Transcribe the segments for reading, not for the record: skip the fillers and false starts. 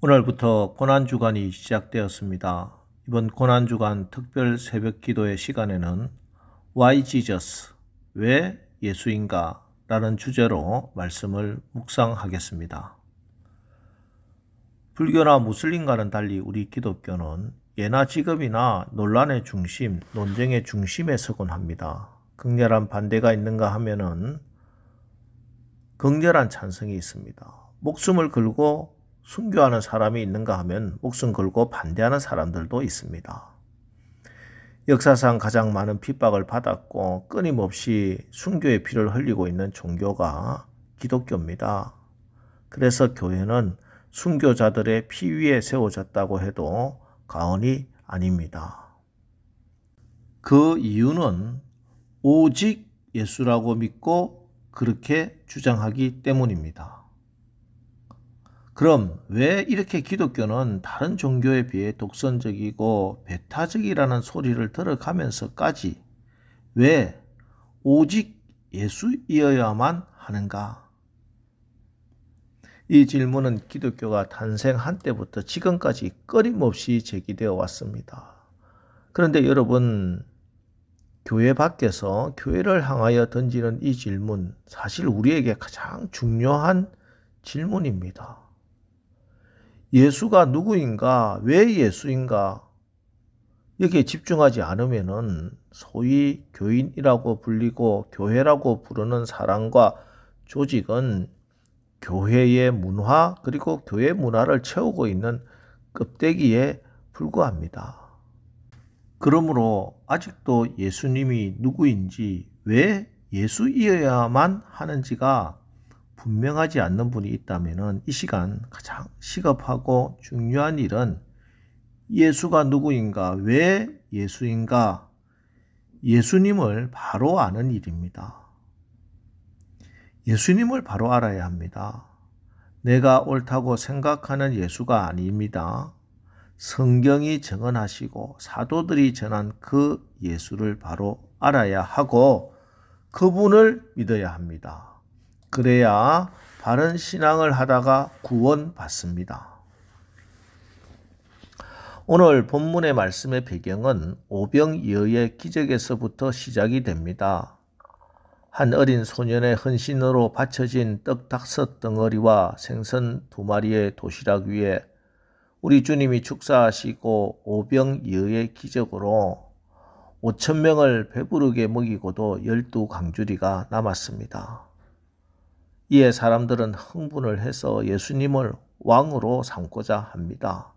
오늘부터 고난주간이 시작되었습니다. 이번 고난주간 특별 새벽 기도의 시간에는 Why Jesus? 왜 예수인가? 라는 주제로 말씀을 묵상하겠습니다. 불교나 무슬림과는 달리 우리 기독교는 예나 지금이나 논란의 중심, 논쟁의 중심에 서곤 합니다. 극렬한 반대가 있는가 하면은 극렬한 찬성이 있습니다. 목숨을 걸고 순교하는 사람이 있는가 하면 목숨 걸고 반대하는 사람들도 있습니다. 역사상 가장 많은 핍박을 받았고 끊임없이 순교의 피를 흘리고 있는 종교가 기독교입니다. 그래서 교회는 순교자들의 피 위에 세워졌다고 해도 과언이 아닙니다. 그 이유는 오직 예수라고 믿고 그렇게 주장하기 때문입니다. 그럼 왜 이렇게 기독교는 다른 종교에 비해 독선적이고 배타적이라는 소리를 들어가면서까지 왜 오직 예수이어야만 하는가? 이 질문은 기독교가 탄생한 때부터 지금까지 끊임없이 제기되어 왔습니다. 그런데 여러분, 교회 밖에서 교회를 향하여 던지는 이 질문, 사실 우리에게 가장 중요한 질문입니다. 예수가 누구인가? 왜 예수인가? 여기에 집중하지 않으면은 소위 교인이라고 불리고 교회라고 부르는 사람과 조직은 교회의 문화 그리고 교회 문화를 채우고 있는 껍데기에 불과합니다. 그러므로 아직도 예수님이 누구인지 왜 예수이어야만 하는지가 분명하지 않는 분이 있다면 이 시간 가장 시급하고 중요한 일은 예수가 누구인가, 왜 예수인가, 예수님을 바로 아는 일입니다. 예수님을 바로 알아야 합니다. 내가 옳다고 생각하는 예수가 아닙니다. 성경이 증언하시고 사도들이 전한 그 예수를 바로 알아야 하고 그분을 믿어야 합니다. 그래야 바른 신앙을 하다가 구원받습니다. 오늘 본문의 말씀의 배경은 오병이어의 기적에서부터 시작이 됩니다. 한 어린 소년의 헌신으로 바쳐진 떡 5덩어리와 생선 2마리의 도시락 위에 우리 주님이 축사하시고 오병이어의 기적으로 5,000명을 배부르게 먹이고도 12강주리가 남았습니다. 이에 사람들은 흥분을 해서 예수님을 왕으로 삼고자 합니다.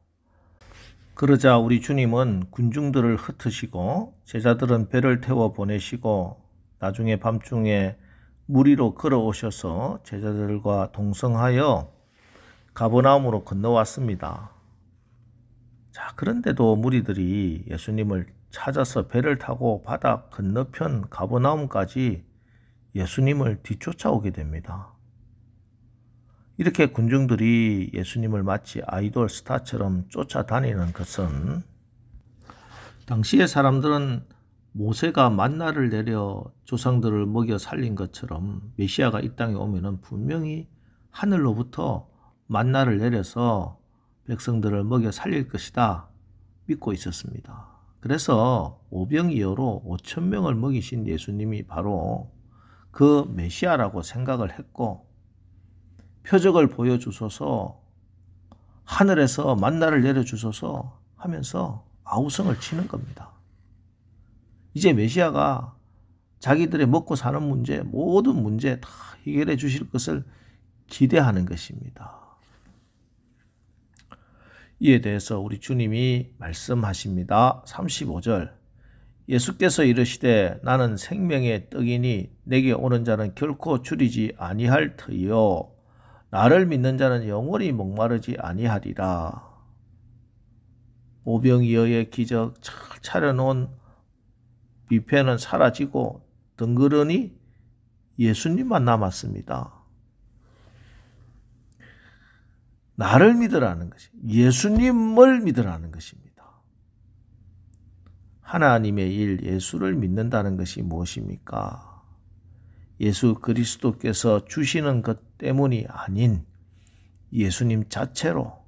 그러자 우리 주님은 군중들을 흩으시고 제자들은 배를 태워 보내시고 나중에 밤중에 무리로 걸어오셔서 제자들과 동성하여 가버나움으로 건너왔습니다. 자, 그런데도 무리들이 예수님을 찾아서 배를 타고 바다 건너편 가버나움까지 예수님을 뒤쫓아오게 됩니다. 이렇게 군중들이 예수님을 마치 아이돌 스타처럼 쫓아다니는 것은 당시의 사람들은 모세가 만나를 내려 조상들을 먹여 살린 것처럼 메시아가 이 땅에 오면은 분명히 하늘로부터 만나를 내려서 백성들을 먹여 살릴 것이다 믿고 있었습니다. 그래서 오병이어로 5,000명을 먹이신 예수님이 바로 그 메시아라고 생각을 했고 표적을 보여주소서, 하늘에서 만나를 내려주소서 하면서 아우성을 치는 겁니다. 이제 메시아가 자기들의 먹고 사는 문제, 모든 문제 다 해결해 주실 것을 기대하는 것입니다. 이에 대해서 우리 주님이 말씀하십니다. 35절 예수께서 이르시되 나는 생명의 떡이니 내게 오는 자는 결코 줄이지 아니할 터이요 나를 믿는 자는 영원히 목마르지 아니하리라. 오병이어의 기적 잘 차려놓은 뷔페는 사라지고 덩그러니 예수님만 남았습니다. 나를 믿으라는 것이 예수님을 믿으라는 것입니다. 하나님의 일, 예수를 믿는다는 것이 무엇입니까? 예수 그리스도께서 주시는 것 때문이 아닌 예수님 자체로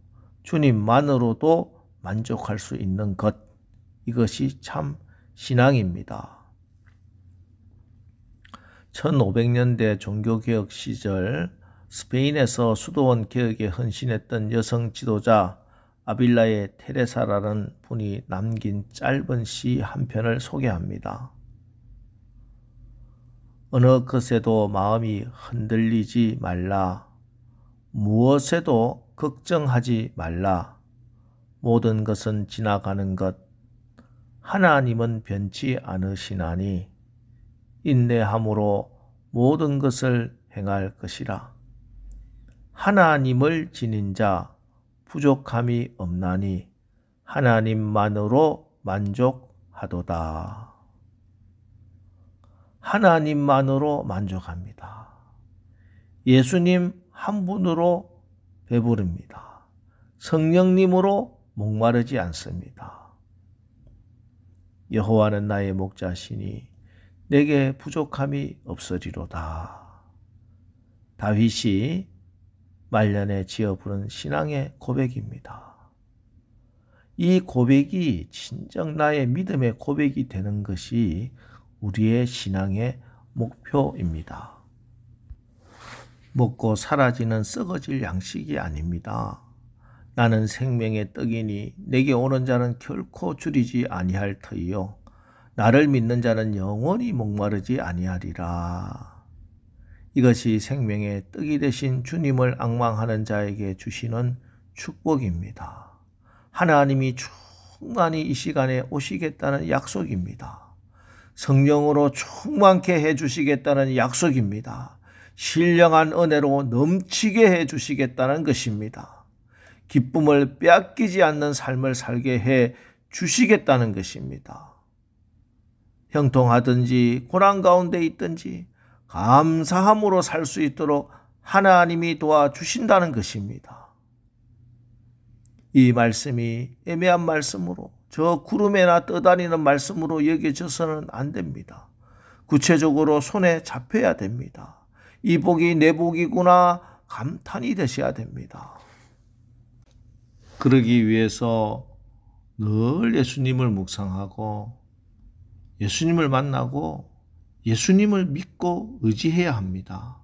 주님만으로도 만족할 수 있는 것, 이것이 참 신앙입니다. 1500년대 종교개혁 시절 스페인에서 수도원 개혁에 헌신했던 여성 지도자 아빌라의 테레사라는 분이 남긴 짧은 시 한 편을 소개합니다. 어느 것에도 마음이 흔들리지 말라. 무엇에도 걱정하지 말라. 모든 것은 지나가는 것. 하나님은 변치 않으시나니 인내함으로 모든 것을 행할 것이라. 하나님을 지닌 자 부족함이 없나니 하나님만으로 만족하도다. 하나님만으로 만족합니다. 예수님 한 분으로 배부릅니다. 성령님으로 목마르지 않습니다. 여호와는 나의 목자시니 내게 부족함이 없으리로다. 다윗이 말년에 지어 부른 신앙의 고백입니다. 이 고백이 진정 나의 믿음의 고백이 되는 것이 우리의 신앙의 목표입니다. 먹고 사라지는 썩어질 양식이 아닙니다. 나는 생명의 떡이니 내게 오는 자는 결코 줄이지 아니할 터이요 나를 믿는 자는 영원히 목마르지 아니하리라. 이것이 생명의 떡이 되신 주님을 앙망하는 자에게 주시는 축복입니다. 하나님이 충만히 이 시간에 오시겠다는 약속입니다. 성령으로 충만케 해주시겠다는 약속입니다. 신령한 은혜로 넘치게 해주시겠다는 것입니다. 기쁨을 빼앗기지 않는 삶을 살게 해주시겠다는 것입니다. 형통하든지 고난 가운데 있든지 감사함으로 살 수 있도록 하나님이 도와주신다는 것입니다. 이 말씀이 애매한 말씀으로 저 구름에나 떠다니는 말씀으로 여겨져서는 안 됩니다. 구체적으로 손에 잡혀야 됩니다. 이 복이 내 복이구나 감탄이 되셔야 됩니다. 그러기 위해서 늘 예수님을 묵상하고 예수님을 만나고 예수님을 믿고 의지해야 합니다.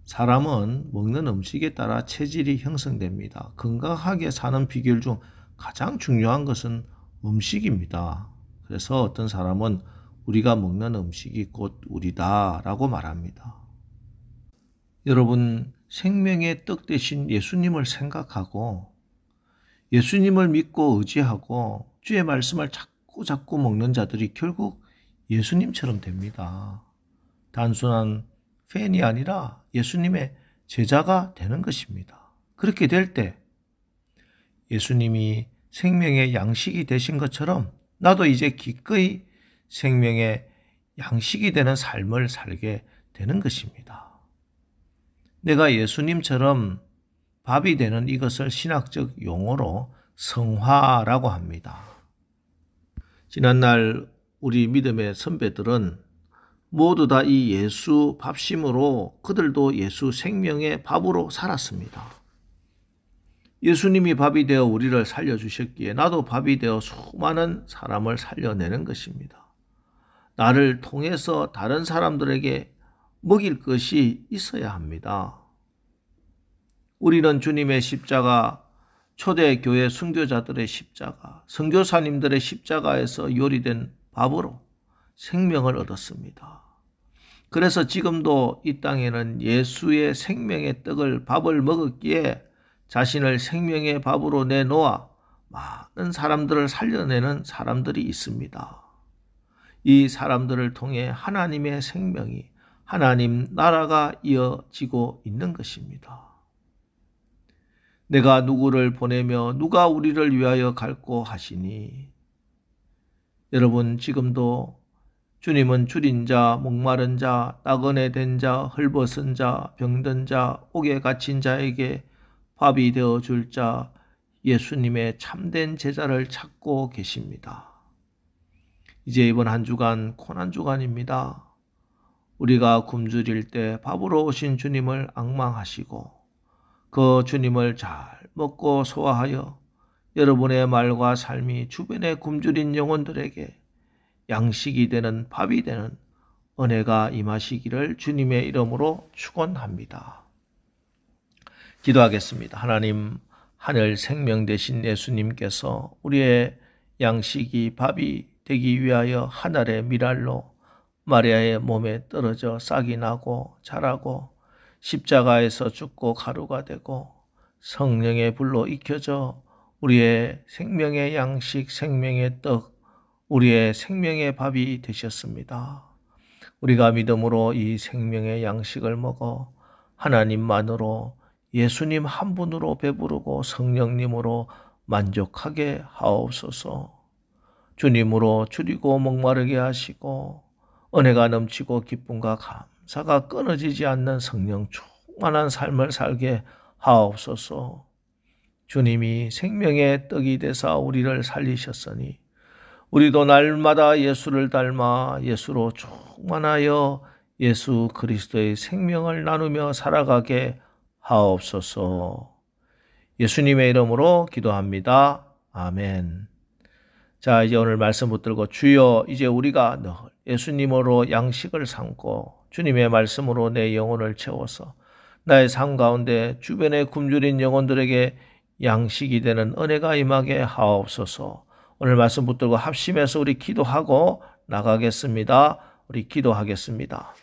사람은 먹는 음식에 따라 체질이 형성됩니다. 건강하게 사는 비결 중 가장 중요한 것은 음식입니다. 그래서 어떤 사람은 우리가 먹는 음식이 곧 우리다 라고 말합니다. 여러분, 생명의 떡 대신 예수님을 생각하고 예수님을 믿고 의지하고 주의 말씀을 자꾸 먹는 자들이 결국 예수님처럼 됩니다. 단순한 팬이 아니라 예수님의 제자가 되는 것입니다. 그렇게 될 때 예수님이 생명의 양식이 되신 것처럼 나도 이제 기꺼이 생명의 양식이 되는 삶을 살게 되는 것입니다. 내가 예수님처럼 밥이 되는 이것을 신학적 용어로 성화라고 합니다. 지난날 우리 믿음의 선배들은 모두 다 이 예수 밥심으로 그들도 예수 생명의 밥으로 살았습니다. 예수님이 밥이 되어 우리를 살려주셨기에 나도 밥이 되어 수많은 사람을 살려내는 것입니다. 나를 통해서 다른 사람들에게 먹일 것이 있어야 합니다. 우리는 주님의 십자가, 초대교회 순교자들의 십자가, 선교사님들의 십자가에서 요리된 밥으로 생명을 얻었습니다. 그래서 지금도 이 땅에는 예수의 생명의 떡을 밥을 먹었기에 자신을 생명의 밥으로 내놓아 많은 사람들을 살려내는 사람들이 있습니다. 이 사람들을 통해 하나님의 생명이, 하나님 나라가 이어지고 있는 것입니다. 내가 누구를 보내며 누가 우리를 위하여 갈고 하시니. 여러분, 지금도 주님은 줄인 자, 목마른 자, 나그네 된 자, 헐벗은 자, 병든 자, 옥에 갇힌 자에게 밥이 되어줄 자, 예수님의 참된 제자를 찾고 계십니다. 이제 이번 한 주간 고난주간입니다. 우리가 굶주릴 때 밥으로 오신 주님을 앙망하시고 그 주님을 잘 먹고 소화하여 여러분의 말과 삶이 주변에 굶주린 영혼들에게 양식이 되는 밥이 되는 은혜가 임하시기를 주님의 이름으로 축원합니다. 기도하겠습니다. 하나님, 하늘 생명 되신 예수님께서 우리의 양식이 밥이 되기 위하여 하늘의 미랄로 마리아의 몸에 떨어져 싹이 나고 자라고 십자가에서 죽고 가루가 되고 성령의 불로 익혀져 우리의 생명의 양식, 생명의 떡, 우리의 생명의 밥이 되셨습니다. 우리가 믿음으로 이 생명의 양식을 먹어 하나님만으로 예수님 한 분으로 배부르고 성령님으로 만족하게 하옵소서. 주님으로 줄이고 목마르게 하시고 은혜가 넘치고 기쁨과 감사가 끊어지지 않는 성령 충만한 삶을 살게 하옵소서. 주님이 생명의 떡이 되사 우리를 살리셨으니 우리도 날마다 예수를 닮아 예수로 충만하여 예수 그리스도의 생명을 나누며 살아가게 하옵소서. 예수님의 이름으로 기도합니다. 아멘. 자, 이제 오늘 말씀 붙들고 주여, 이제 우리가 늘 예수님으로 양식을 삼고 주님의 말씀으로 내 영혼을 채워서 나의 삶 가운데 주변에 굶주린 영혼들에게 양식이 되는 은혜가 임하게 하옵소서. 오늘 말씀 붙들고 합심해서 우리 기도하고 나가겠습니다. 우리 기도하겠습니다.